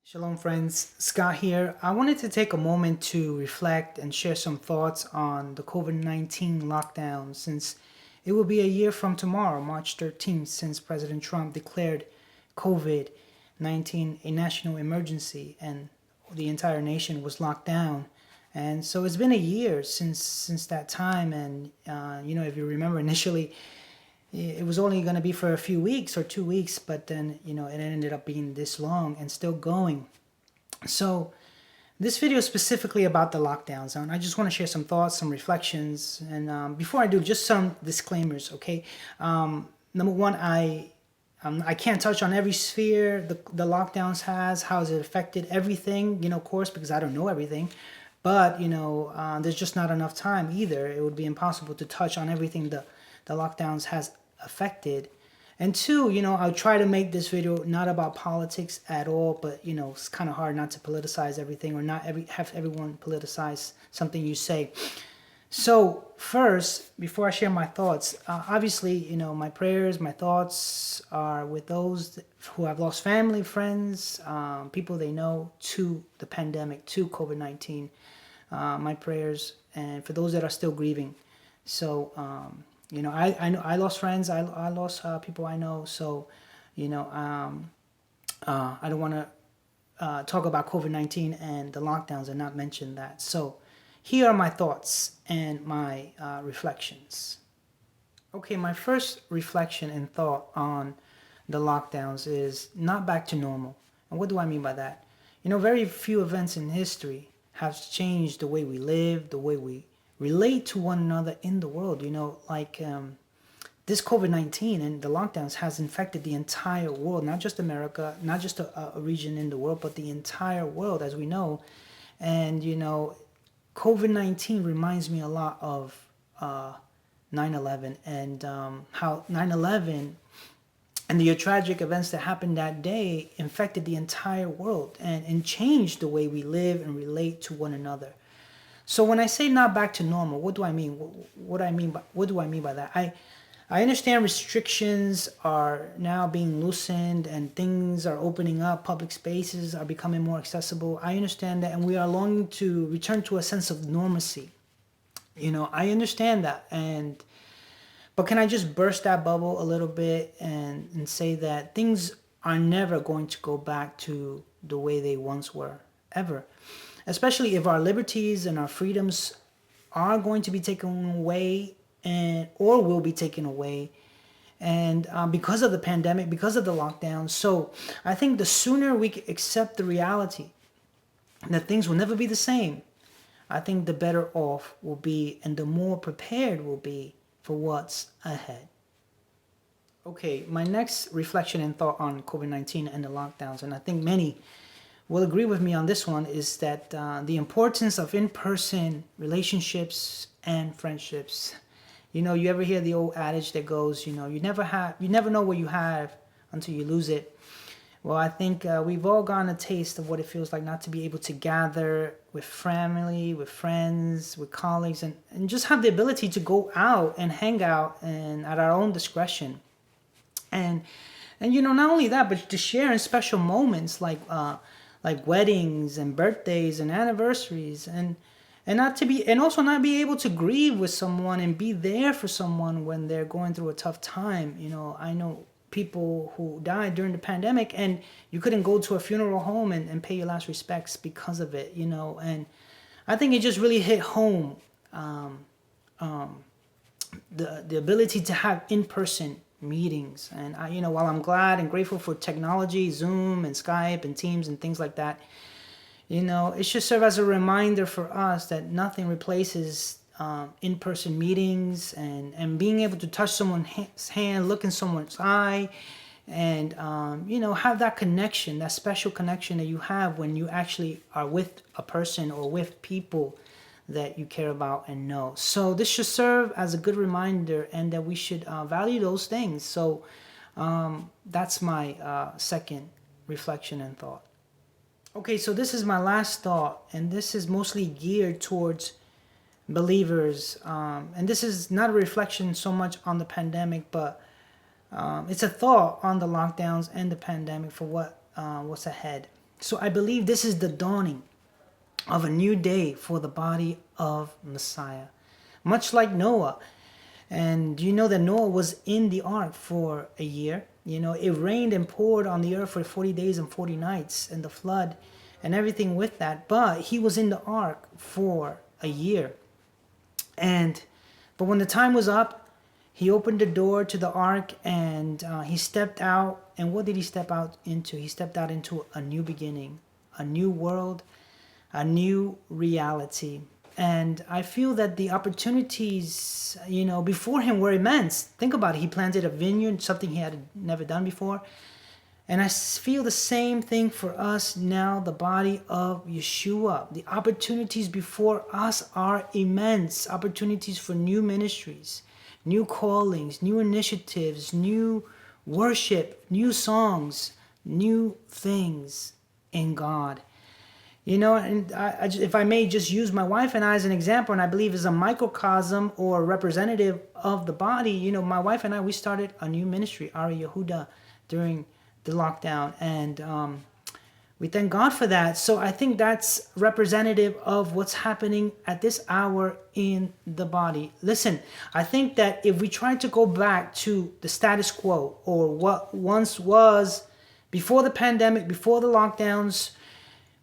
Shalom, friends. Scott here. I wanted to take a moment to reflect and share some thoughts on the COVID 19 lockdown since it will be a year from tomorrow, March 13th, since President Trump declared COVID 19 a national emergency and the entire nation was locked down. And so it's been a year since that time. And, if you remember initially, it was only going to be for a few weeks or 2 weeks, but then, it ended up being this long and still going. So this video is specifically about the lockdown zone. I just want to share some thoughts, some reflections, and before I do, just some disclaimers, okay? Number one, I can't touch on every sphere the lockdowns how has it affected everything, of course, because I don't know everything. But, there's just not enough time either. It would be impossible to touch on everything the lockdowns has affected. And two, I'll try to make this video not about politics at all, but, it's kind of hard not to politicize everything or have everyone politicize something you say. So first, before I share my thoughts, obviously, my prayers, my thoughts are with those who have lost family, friends, people they know to the pandemic, to COVID-19. My prayers, and for those that are still grieving. So, I know I lost friends. I lost people I know. So, I don't want to talk about COVID-19 and the lockdowns and not mention that. So, here are my thoughts and my reflections. Okay, my first reflection and thought on the lockdowns is not back to normal. And what do I mean by that? Very few events in history have changed the way we live, the way we relate to one another in the world. This COVID-19 and the lockdowns has infected the entire world, not just America, not just a region in the world, but the entire world, as we know. And, COVID-19 reminds me a lot of 9/11 and how 9/11 and the tragic events that happened that day infected the entire world and changed the way we live and relate to one another. So when I say not back to normal, what do I mean? What do I mean by that? I understand restrictions are now being loosened and things are opening up, public spaces are becoming more accessible. I understand that, and we are longing to return to a sense of normalcy. I understand that, but can I just burst that bubble a little bit and say that things are never going to go back to the way they once were, ever. Especially if our liberties and our freedoms are going to be taken away or will be taken away, and because of the pandemic, because of the lockdown. So I think the sooner we accept the reality that things will never be the same, I think the better off we'll be and the more prepared we'll be for what's ahead. Okay, my next reflection and thought on COVID-19 and the lockdowns, and I think many will agree with me on this one, is that the importance of in-person relationships and friendships. You ever hear the old adage that goes, you never know what you have until you lose it. Well, I think we've all gotten a taste of what it feels like not to be able to gather with family, with friends, with colleagues, and just have the ability to go out and hang out and at our own discretion. And not only that, but to share in special moments like weddings and birthdays and anniversaries, and also not be able to grieve with someone and be there for someone when they're going through a tough time. I know people who died during the pandemic and you couldn't go to a funeral home and pay your last respects because of it, and I think it just really hit home, the ability to have in-person meetings. And while I'm glad and grateful for technology, Zoom and Skype and Teams and things like that, it should serve as a reminder for us that nothing replaces in-person meetings and being able to touch someone's hand, look in someone's eye, and have that connection, that special connection that you have when you actually are with a person or with people that you care about and know. So this should serve as a good reminder, and that we should value those things. So that's my second reflection and thought. Okay, so this is my last thought, and this is mostly geared towards believers. And this is not a reflection so much on the pandemic, but it's a thought on the lockdowns and the pandemic for what's ahead. So I believe this is the dawning of a new day for the body of Messiah. Much like Noah. And you know that Noah was in the ark for a year. You know, it rained and poured on the earth for 40 days and 40 nights, and the flood and everything with that. But he was in the ark for a year. But when the time was up, he opened the door to the ark, and he stepped out. And what did he step out into? He stepped out into a new beginning, a new world, a new reality. And I feel that the opportunities, before him were immense. Think about it. He planted a vineyard, something he had never done before. And I feel the same thing for us now, the body of Yeshua. The opportunities before us are immense. Opportunities for new ministries, new callings, new initiatives, new worship, new songs, new things in God. And if I may just use my wife and I as an example, and I believe as a microcosm or representative of the body, my wife and I, we started a new ministry, Ari Yehuda, during the lockdown. And we thank God for that. So I think that's representative of what's happening at this hour in the body. Listen, I think that if we try to go back to the status quo or what once was before the pandemic, before the lockdowns,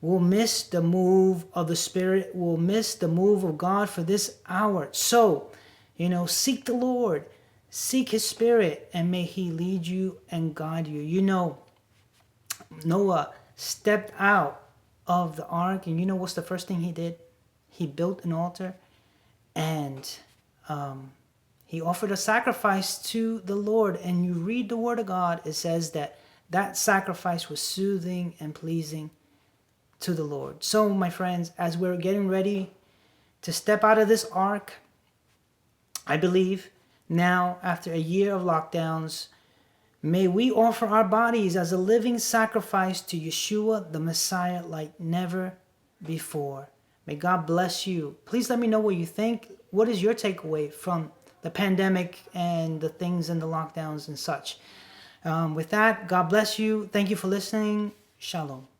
we'll miss the move of the Spirit. We'll miss the move of God for this hour. So, seek the Lord. Seek His Spirit, and may He lead you and guide you. Noah stepped out of the ark, and what's the first thing he did? He built an altar, and he offered a sacrifice to the Lord. And you read the Word of God, it says that sacrifice was soothing and pleasing to the Lord. So, my friends, as we're getting ready to step out of this ark, I believe now, after a year of lockdowns, may we offer our bodies as a living sacrifice to Yeshua, the Messiah, like never before. May God bless you. Please let me know what you think. What is your takeaway from the pandemic and the things and the lockdowns and such? With that, God bless you. Thank you for listening. Shalom.